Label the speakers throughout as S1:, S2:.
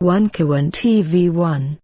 S1: Wankawan TV1.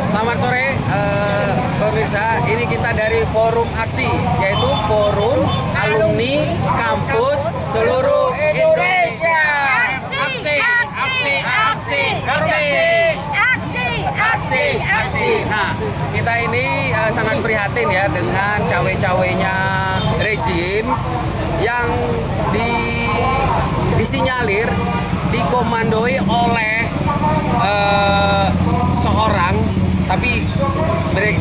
S2: Selamat sore pemirsa, ini kita dari Forum Aksi, yaitu Forum Alumni Kampus Seluruh Indonesia. Aksi. Nah, kita ini sangat prihatin ya dengan cawe-cawenya rezim yang disinyalir dikomandoi oleh seorang, tapi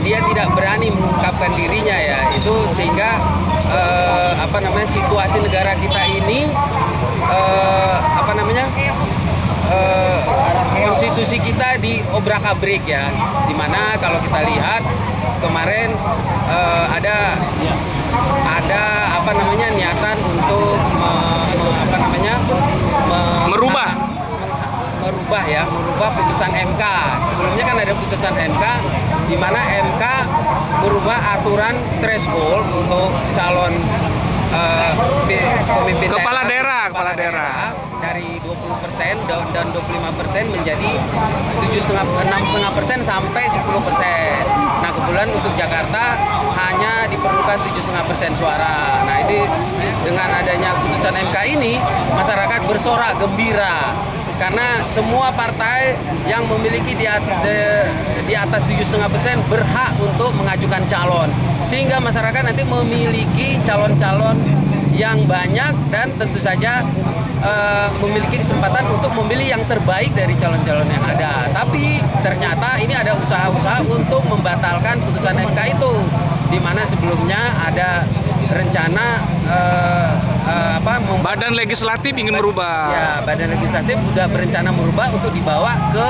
S2: dia tidak berani mengungkapkan dirinya ya, itu sehingga situasi negara kita ini konstitusi kita diobrak-abrik ya, dimana kalau kita lihat kemarin ada niatan untuk merubah putusan MK. Sebelumnya kan ada putusan MK di mana MK merubah aturan threshold untuk calon pemimpin
S3: kepala daerah
S2: dari 20% dan 25% menjadi 6,5% sampai 10%. Nah, kebetulan untuk Jakarta hanya diperlukan 7,5% suara. Nah, ini dengan adanya putusan MK ini, masyarakat bersorak gembira karena semua partai yang memiliki di atas 7,5% berhak untuk mengajukan calon, sehingga masyarakat nanti memiliki calon-calon yang banyak dan tentu saja memiliki kesempatan untuk memilih yang terbaik dari calon-calon yang ada. Tapi ternyata ini ada usaha-usaha untuk membatalkan putusan MK itu, di mana sebelumnya ada rencana
S3: Badan Legislatif ingin merubah.
S2: Ya, Badan Legislatif sudah berencana merubah untuk dibawa ke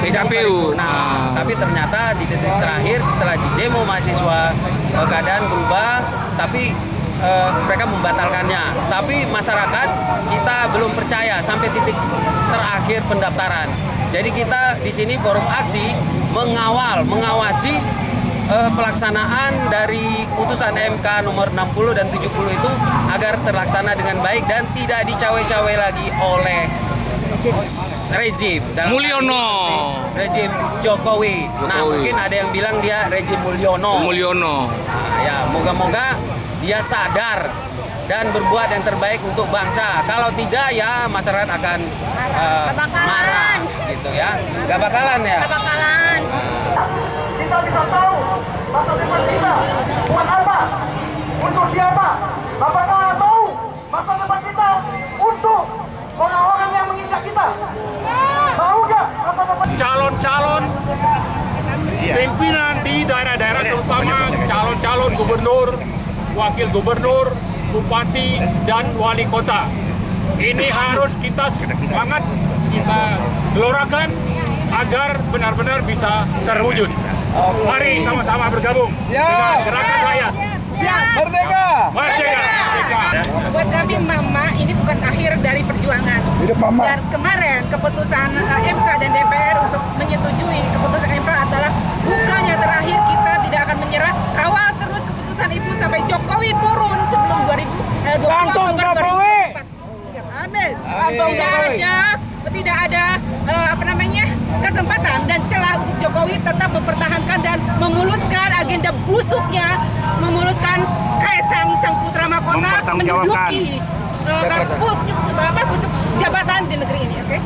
S2: sidang
S3: KPU.
S2: paripurna. Tapi ternyata di detik terakhir setelah di demo mahasiswa keadaan berubah, tapi mereka membatalkannya. Tapi masyarakat kita belum percaya sampai titik terakhir pendaftaran. Jadi kita di sini Forum Aksi mengawasi pelaksanaan dari putusan MK nomor 60 dan 70 itu agar terlaksana dengan baik dan tidak dicawe-cawe lagi oleh rezim
S3: Mulyono.
S2: rezim Jokowi. Nah, mungkin ada yang bilang dia rezim Mulyono.
S3: Mulyono.
S2: Nah, ya, moga-moga dia sadar dan berbuat yang terbaik untuk bangsa. Kalau tidak ya masyarakat akan marah gitu ya. Gak bakalan ya.
S4: Kita bisa tahu masa depan kita buat apa, untuk siapa. Apakah tahu masa depan kita untuk orang-orang yang menginjak kita? Tahu nggak masa depan
S5: calon-calon pimpinan di daerah-daerah, terutama calon-calon gubernur, wakil gubernur, bupati, dan wali kota. Ini harus kita semangat, kita gelorakan agar benar-benar bisa terwujud. Mari sama-sama bergabung dengan gerakan rakyat.
S4: siap merdeka.
S6: Buat kami Mama, ini bukan akhir dari perjuangan. Dan kemarin keputusan MK dan DPR untuk menyetujui keputusan MK adalah bukan yang terakhir. Kita tidak akan menyerah, kawal terus keputusan itu sampai Jokowi turun sebelum 2024. Amin. Tidak ada kesempatan dan celah untuk Jokowi tetap mempertahankan dan memuluskan agenda busuknya, memuluskan Kaisang sang putra mahkota menduduki pucuk jabatan di negeri ini. Oke?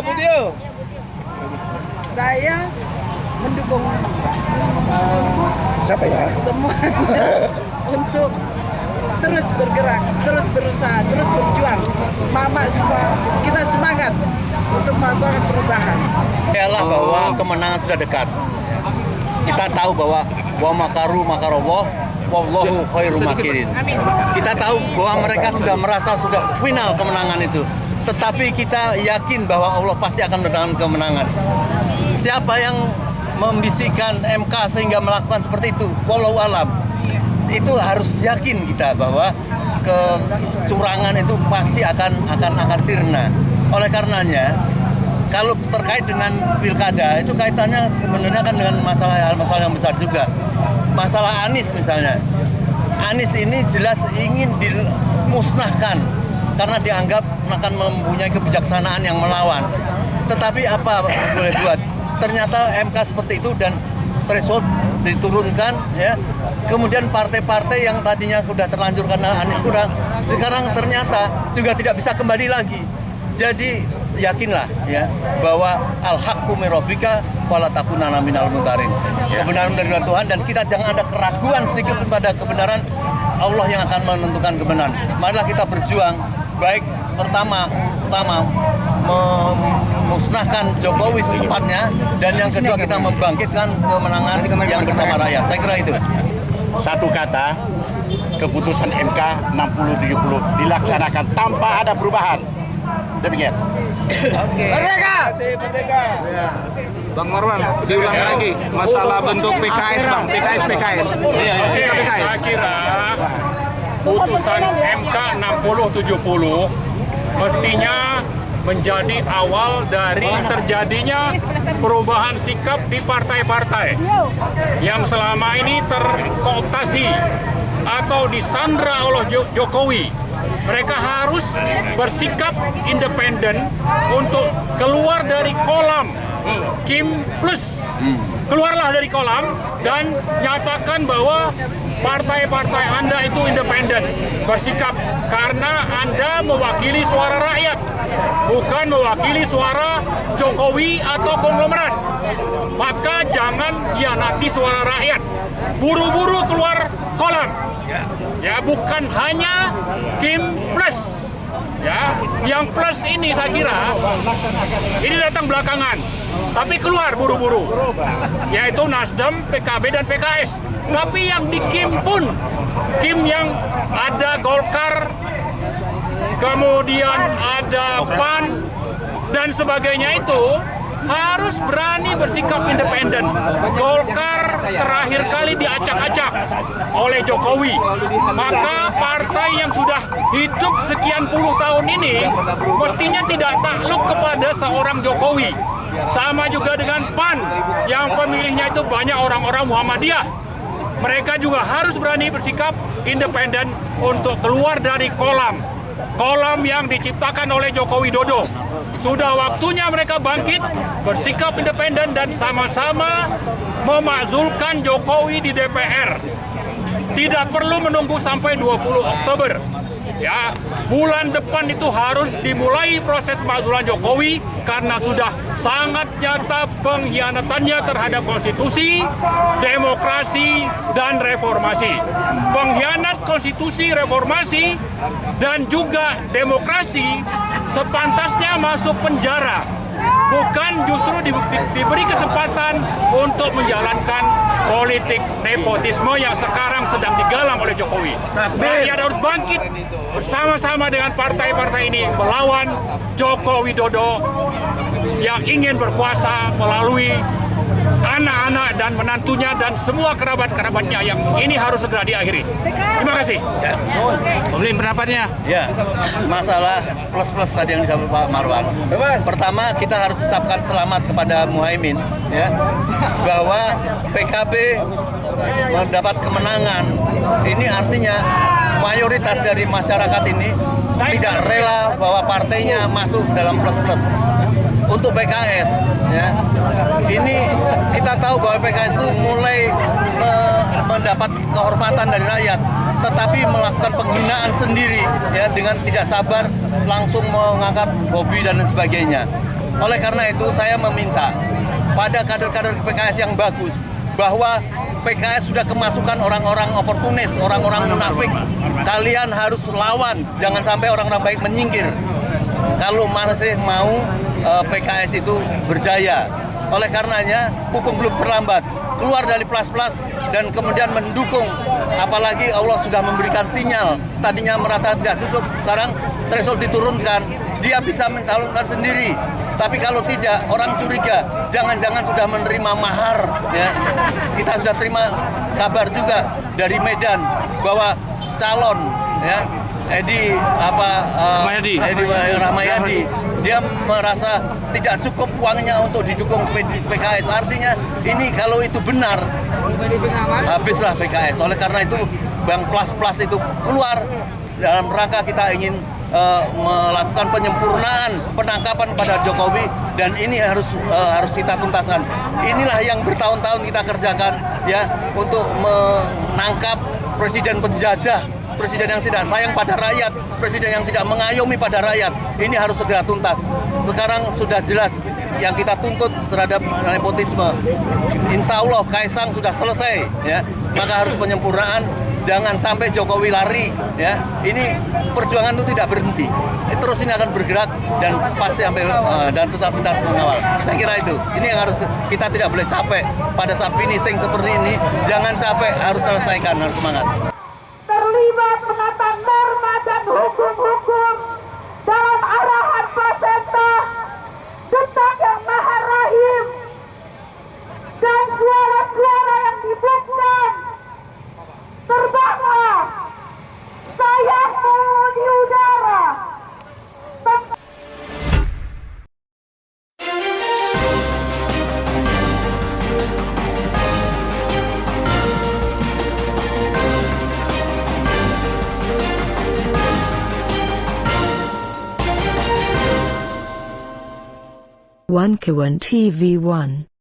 S4: Budio. Saya mendukung siapa ya? Semua untuk terus bergerak, terus berusaha, terus berjuang. Mama semua, kita semangat untuk melakukan perubahan.
S7: Yalah bahwa kemenangan sudah dekat. kita tahu bahwa wa makaru makarallah wallahu khairul makirin. Kita tahu bahwa mereka sudah merasa sudah final kemenangan itu. Tetapi kita yakin bahwa Allah pasti akan mendatangkan kemenangan. Siapa yang membisikkan MK sehingga melakukan seperti itu? Wallahu alam. Itu harus yakin kita bahwa kecurangan itu pasti akan sirna. Oleh karenanya, kalau terkait dengan pilkada itu kaitannya sebenarnya kan dengan masalah yang besar juga. Masalah Anies misalnya. Anies ini jelas ingin dimusnahkan karena dianggap akan mempunyai kebijaksanaan yang melawan. Tetapi apa boleh buat? Ternyata MK seperti itu dan threshold diturunkan, ya. Kemudian partai-partai yang tadinya sudah terlanjur karena Anies kurang, sekarang ternyata juga tidak bisa kembali lagi. Jadi yakinlah ya bahwa al-haqqu min rabbika wala takunanna minal mumtarin. Kebenaran dari Tuhan dan kita jangan ada keraguan sedikit kepada kebenaran. Allah yang akan menentukan kebenaran. Marilah kita berjuang baik utama memusnahkan Jokowi secepatnya dan yang kedua kita membangkitkan kemenangan yang bersama rakyat. Saya kira itu.
S8: Satu kata, keputusan MK 60-70 dilaksanakan tanpa ada perubahan. Demikian.
S3: Oke.
S4: Merdeka! Merdeka!
S3: Bang Marwan, diulang lagi masalah bentuk PKS, Bang. PKS.
S5: Saya kira putusan MK 60-70 mestinya menjadi awal dari terjadinya perubahan sikap di partai-partai yang selama ini terkooptasi atau disandra oleh Jokowi. Mereka harus bersikap independen untuk keluar dari kolam Kim Plus. Keluarlah dari kolam dan nyatakan bahwa partai-partai Anda itu independen bersikap karena Anda mewakili suara rakyat, bukan mewakili suara Jokowi atau konglomerat. Maka jangan hianati suara rakyat. Buru-buru keluar kolam. Ya, bukan hanya Kim Plus. Ya, yang plus ini saya kira ini datang belakangan, tapi keluar buru-buru, yaitu Nasdem, PKB dan PKS. Tapi yang di Kim pun, Kim yang ada Golkar, kemudian ada PAN dan sebagainya itu harus berani bersikap independen. Golkar terakhir kali diacak-acak oleh Jokowi. Maka partai yang sudah hidup sekian puluh tahun ini mestinya tidak takluk kepada seorang Jokowi. Sama juga dengan PAN yang pemilihnya itu banyak orang-orang Muhammadiyah. Mereka juga harus berani bersikap independen untuk keluar dari kolam yang diciptakan oleh Joko Widodo. Sudah waktunya mereka bangkit, bersikap independen dan sama-sama memakzulkan Jokowi di DPR. Tidak perlu menunggu sampai 20 Oktober. Ya, bulan depan itu harus dimulai proses pemakzulan Jokowi karena sudah sangat nyata pengkhianatannya terhadap konstitusi, demokrasi, dan reformasi. Pengkhianat konstitusi, reformasi, dan juga demokrasi sepantasnya masuk penjara, bukan justru diberi kesempatan untuk menjalankan politik nepotisme yang sekarang sedang digalang oleh Jokowi. Rakyat harus bangkit bersama-sama dengan partai-partai ini melawan Joko Widodo yang ingin berkuasa melalui anak-anak dan menantunya dan semua kerabat-kerabatnya yang ini harus segera diakhiri. Terima kasih.
S3: Boleh pendapatnya?
S7: Ya, masalah plus-plus tadi yang disampaikan Pak Marwan. Pertama, kita harus ucapkan selamat kepada Muhaimin, ya, bahwa PKB mendapat kemenangan. Ini artinya mayoritas dari masyarakat ini tidak rela bahwa partainya masuk dalam plus-plus. Untuk PKS, ya, ini kita tahu bahwa PKS itu mulai mendapat kehormatan dari rakyat, tetapi melakukan penghinaan sendiri, ya, dengan tidak sabar langsung mengangkat Bobi dan sebagainya. Oleh karena itu saya meminta pada kader-kader PKS yang bagus bahwa PKS sudah kemasukan orang-orang oportunis, orang-orang munafik. Kalian harus lawan, jangan sampai orang-orang baik menyingkir. Kalau masih mau PKS itu berjaya. Oleh karenanya, mumpung belum terlambat, keluar dari plus-plus dan kemudian mendukung. Apalagi Allah sudah memberikan sinyal, tadinya merasa tidak cukup, sekarang threshold diturunkan, dia bisa mencalonkan sendiri. Tapi kalau tidak, orang curiga, jangan-jangan sudah menerima mahar. Ya. Kita sudah terima kabar juga dari Medan bahwa calon, ya, Edi Rahmayadi, dia merasa tidak cukup uangnya untuk didukung PKS. Artinya ini kalau itu benar, habislah PKS. Oleh karena itu, Bang Plus itu keluar dalam rangka kita ingin melakukan penyempurnaan penangkapan pada Jokowi, dan ini harus kita tuntaskan. Inilah yang bertahun-tahun kita kerjakan, ya, untuk menangkap presiden penjajah, presiden yang tidak sayang pada rakyat, presiden yang tidak mengayomi pada rakyat. Ini harus segera tuntas. Sekarang sudah jelas yang kita tuntut terhadap nepotisme. Insya Allah Kaisang sudah selesai, ya, maka harus penyempurnaan. Jangan sampai Jokowi lari, ya. Ini perjuangan itu tidak berhenti. Terus ini akan bergerak dan pasti sampai dan tetap kita harus mengawal. Saya kira itu. Ini yang harus kita tidak boleh capek pada saat finishing seperti ini. Jangan capek, harus selesaikan, harus semangat.
S4: Terlibat menata norma dan hukum-hukum dalam arahan Placenta, Detak yang Maha Rahim, dan suara-suara yang dibutuhkan. Terbanglah sayapmu di udara.
S1: One Kawan TV 1